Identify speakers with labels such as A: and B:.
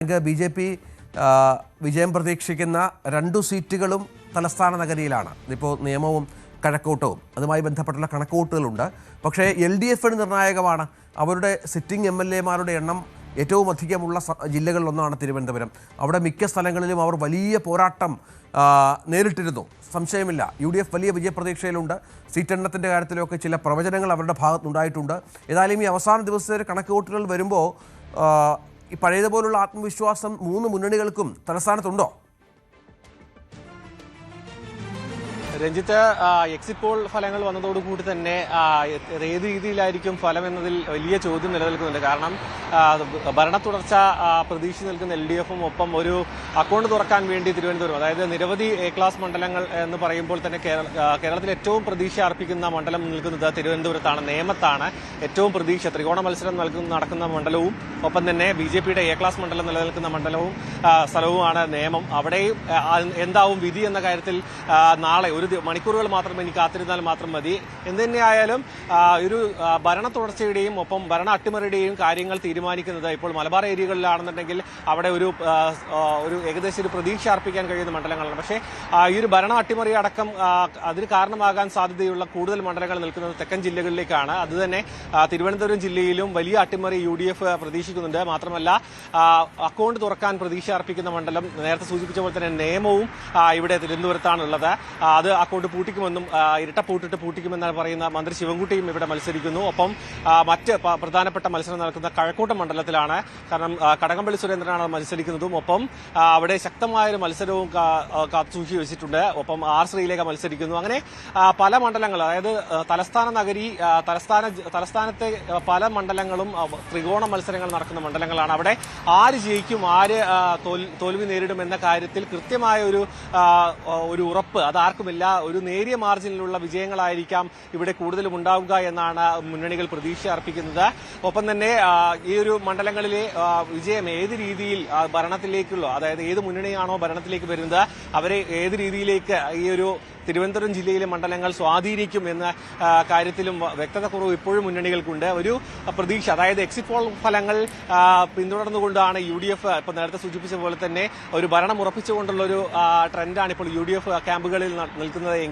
A: BJP വിജയം പ്രതീക്ഷിക്കുന്ന 2 സീറ്റുകളും തലസ്ഥാന നഗരിയിലാണ്. ഇപ്പോൾ നിയമവും കഴക്കൂട്ടവും അതുമായി ബന്ധപ്പെട്ടുള്ള കണക്കുകൂട്ടലുണ്ട്. പക്ഷേ LDF നിർണായകമാണ്. അവരുടെ സിറ്റിംഗ് MLA-മാരുടെ എണ്ണം ഏറ്റവും അധികമുള്ള ജില്ലകളിലൊന്നാണ് തിരുവനന്തപുരം. അവിടെ മിക്ക സ്ഥലങ്ങളിലും അവർ വലിയ പോരാട്ടം നേരിട്ടിരുന്നു, സംശയമില്ല. UDF വലിയ വിജയപ്രതീക്ഷയിലുണ്ട്. സീറ്റെണ്ണത്തിൻ്റെ കാര്യത്തിലൊക്കെ ചില പ്രവചനങ്ങൾ അവരുടെ ഭാഗത്തുനിന്നുണ്ടായിട്ടുണ്ട്. ഏതായാലും ഈ അവസാന ദിവസത്തെ കണക്കുകൂട്ടലുകൾ വരുമ്പോൾ ഈ പഴയതുപോലുള്ള ആത്മവിശ്വാസം 3 മുന്നണികൾക്കും തലസ്ഥാനത്തുണ്ടോ?
B: രഞ്ജിത്ത്, എക്സിറ്റ് പോൾ ഫലങ്ങൾ വന്നതോടുകൂടി തന്നെ ഏത് രീതിയിലായിരിക്കും ഫലം എന്നതിൽ വലിയ ചോദ്യം നിലനിൽക്കുന്നുണ്ട്. കാരണം ഭരണ തുടർച്ച പ്രതീക്ഷ നിൽക്കുന്ന LDF-ഉം ഒപ്പം ഒരു അക്കൗണ്ട് തുറക്കാൻ വേണ്ടി തിരുവനന്തപുരം, അതായത് നിരവധി ക്ലാസ് മണ്ഡലങ്ങൾ എന്ന് പറയുമ്പോൾ തന്നെ കേരളത്തിൽ ഏറ്റവും പ്രതീക്ഷ അർപ്പിക്കുന്ന മണ്ഡലം നിൽക്കുന്നത് തിരുവനന്തപുരത്താണ്, നേമത്താണ്. ഏറ്റവും പ്രതീക്ഷ ത്രികോണ മത്സരം നടക്കുന്ന മണ്ഡലവും ഒപ്പം തന്നെ BJP-യുടെ ക്ലാസ് മണ്ഡലം നിലനിൽക്കുന്ന മണ്ഡലവും സ്ഥലവുമാണ് നേമം. അവിടെയും എന്താവും വിധി എന്ന കാര്യത്തിൽ നാളെ ഒരു മണിക്കൂറുകൾ മാത്രം ഇനി കാത്തിരുന്നാൽ മാത്രം മതി. എന്തുതന്നെയായാലും ഒരു ഭരണ തുടർച്ചയുടെയും ഒപ്പം ഭരണ അട്ടിമറിയുടെയും കാര്യങ്ങൾ തീരുമാനിക്കുന്നത് ഇപ്പോൾ മലബാർ ഏരിയകളിലാണെന്നുണ്ടെങ്കിൽ അവിടെ ഒരു ഏകദേശം ഒരു പ്രതീക്ഷ അർപ്പിക്കാൻ കഴിയുന്ന മണ്ഡലങ്ങളാണ്. പക്ഷേ ഈ ഒരു ഭരണ അട്ടിമറി അടക്കം അതിന് കാരണമാകാൻ സാധ്യതയുള്ള കൂടുതൽ മണ്ഡലങ്ങൾ നിൽക്കുന്നത് തെക്കൻ ജില്ലകളിലേക്കാണ്. അതുതന്നെ തിരുവനന്തപുരം ജില്ലയിലും വലിയ അട്ടിമറി UDF പ്രതീക്ഷിക്കുന്നുണ്ട്. മാത്രമല്ല അക്കൗണ്ട് തുറക്കാൻ പ്രതീക്ഷ അർപ്പിക്കുന്ന മണ്ഡലം നേരത്തെ സൂചിപ്പിച്ച പോലെ തന്നെ നിയമവും ഇവിടെ തിരുവനന്തപുരത്താണുള്ളത്. അത് അക്കൗണ്ട് പൂട്ടിക്കുമെന്നും ഇരട്ട പൂട്ടിട്ട് പൂട്ടിക്കുമെന്നാണ് പറയുന്ന മന്ത്രി ശിവൻകുട്ടിയും ഇവിടെ മത്സരിക്കുന്നു. ഒപ്പം മറ്റ് പ്രധാനപ്പെട്ട മത്സരം നടക്കുന്ന കഴക്കൂട്ടം മണ്ഡലത്തിലാണ്. കാരണം കടകംപള്ളി സുരേന്ദ്രനാണ് മത്സരിക്കുന്നതും. ഒപ്പം അവിടെ ശക്തമായൊരു മത്സരവും കാത്തുസൂക്ഷി വെച്ചിട്ടുണ്ട്. ഒപ്പം R ശ്രീലേഖ മത്സരിക്കുന്നു. അങ്ങനെ പല മണ്ഡലങ്ങൾ, അതായത് തലസ്ഥാന നഗരി, തലസ്ഥാനത്തെ പല മണ്ഡലങ്ങളും ത്രികോണ മത്സരങ്ങൾ നടക്കുന്ന മണ്ഡലങ്ങളാണ്. അവിടെ ആര് ജയിക്കും, ആര് തോൽവി നേരിടും എന്ന കാര്യത്തിൽ കൃത്യമായ ഒരു ഉറപ്പ് അതാർക്കുമില്ല. ഒരു നേരിയ മാർജിനിലുള്ള വിജയങ്ങളായിരിക്കാം ഇവിടെ കൂടുതലും ഉണ്ടാവുക എന്നാണ് മുന്നണികൾ പ്രതീക്ഷ അർപ്പിക്കുന്നത്. ഒപ്പം തന്നെ ഈ ഒരു മണ്ഡലങ്ങളിലെ വിജയം ഏത് രീതിയിൽ ഭരണത്തിലേക്കുള്ള, അതായത് ഏത് മുന്നണിയാണോ ഭരണത്തിലേക്ക് വരുന്നത് അവരെ ഏത് രീതിയിലേക്ക് ഈ ഒരു തിരുവനന്തപുരം ജില്ലയിലെ മണ്ഡലങ്ങൾ സ്വാധീനിക്കും എന്ന കാര്യത്തിലും വ്യക്തത കുറവ് ഇപ്പോഴും മുന്നണികൾക്കുണ്ട്. ഒരു പ്രതീക്ഷ, അതായത് എക്സിറ്റ് പോൾ ഫലങ്ങൾ പിന്തുടർന്നുകൊണ്ടാണ് UDF ഇപ്പൊ നേരത്തെ സൂചിപ്പിച്ച പോലെ തന്നെ ഒരു ഭരണം ഉറപ്പിച്ചുകൊണ്ടുള്ള ഒരു ട്രെൻഡാണ് ഇപ്പോൾ UDF ക്യാമ്പുകളിൽ നിൽക്കുന്നത്.